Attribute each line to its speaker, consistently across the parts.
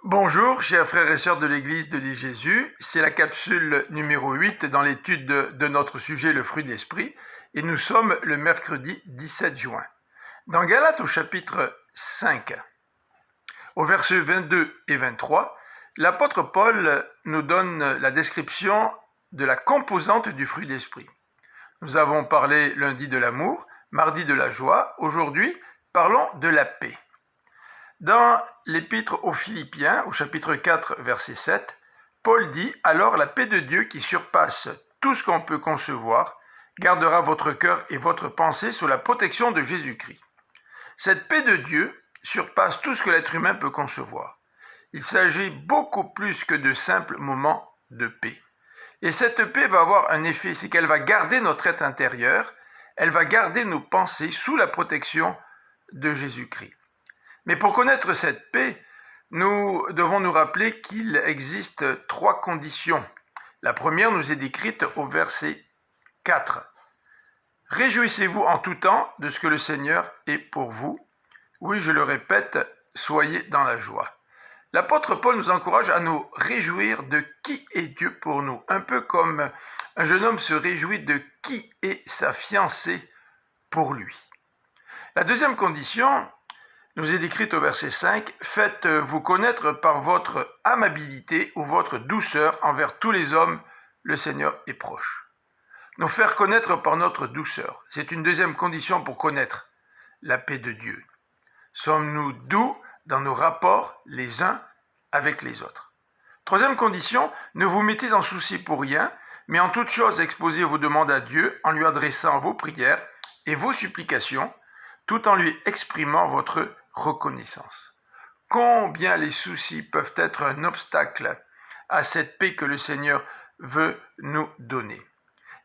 Speaker 1: Bonjour, chers frères et sœurs de l'Église de l'île Jésus. C'est la capsule numéro 8 dans l'étude de notre sujet, le fruit de l'Esprit, et nous sommes le mercredi 17 juin. Dans Galates au chapitre 5, au verset 22 et 23, l'apôtre Paul nous donne la description de la composante du fruit de l'Esprit. Nous avons parlé lundi de l'amour, mardi de la joie, aujourd'hui parlons de la paix. Dans l'épître aux Philippiens, au chapitre 4, verset 7, Paul dit « Alors la paix de Dieu qui surpasse tout ce qu'on peut concevoir, gardera votre cœur et votre pensée sous la protection de Jésus-Christ. » Cette paix de Dieu surpasse tout ce que l'être humain peut concevoir. Il s'agit beaucoup plus que de simples moments de paix. Et cette paix va avoir un effet, c'est qu'elle va garder notre être intérieur, elle va garder nos pensées sous la protection de Jésus-Christ. Mais pour connaître cette paix, nous devons nous rappeler qu'il existe 3 conditions. La première nous est décrite au verset 4. « Réjouissez-vous en tout temps de ce que le Seigneur est pour vous. » Oui, je le répète, soyez dans la joie. L'apôtre Paul nous encourage à nous réjouir de qui est Dieu pour nous, un peu comme un jeune homme se réjouit de qui est sa fiancée pour lui. La deuxième condition nous est décrite au verset 5, « Faites-vous connaître par votre amabilité ou votre douceur envers tous les hommes, le Seigneur est proche. » Nous faire connaître par notre douceur, c'est une deuxième condition pour connaître la paix de Dieu. Sommes-nous doux dans nos rapports les uns avec les autres? Troisième condition, ne vous mettez en souci pour rien, mais en toute chose exposez vos demandes à Dieu en lui adressant vos prières et vos supplications, tout en lui exprimant votre reconnaissance. Combien les soucis peuvent être un obstacle à cette paix que le Seigneur veut nous donner.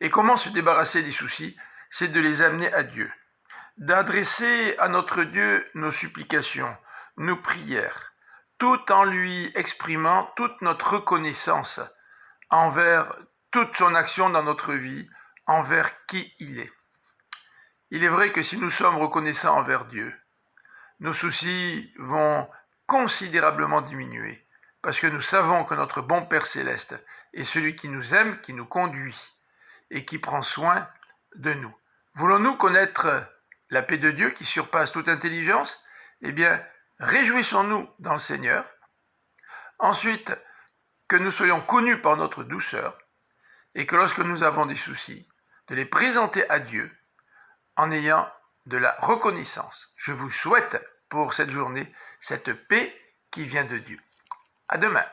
Speaker 1: Et comment se débarrasser des soucis? C'est de les amener à Dieu, d'adresser à notre Dieu nos supplications, nos prières, tout en lui exprimant toute notre reconnaissance envers toute son action dans notre vie, envers qui il est. Il est vrai que si nous sommes reconnaissants envers Dieu, nos soucis vont considérablement diminuer, parce que nous savons que notre bon Père Céleste est celui qui nous aime, qui nous conduit et qui prend soin de nous. Voulons-nous connaître la paix de Dieu qui surpasse toute intelligence? Eh bien, réjouissons-nous dans le Seigneur. Ensuite, que nous soyons connus par notre douceur et que lorsque nous avons des soucis, de les présenter à Dieu en ayant de la reconnaissance. Je vous souhaite pour cette journée cette paix qui vient de Dieu. À demain.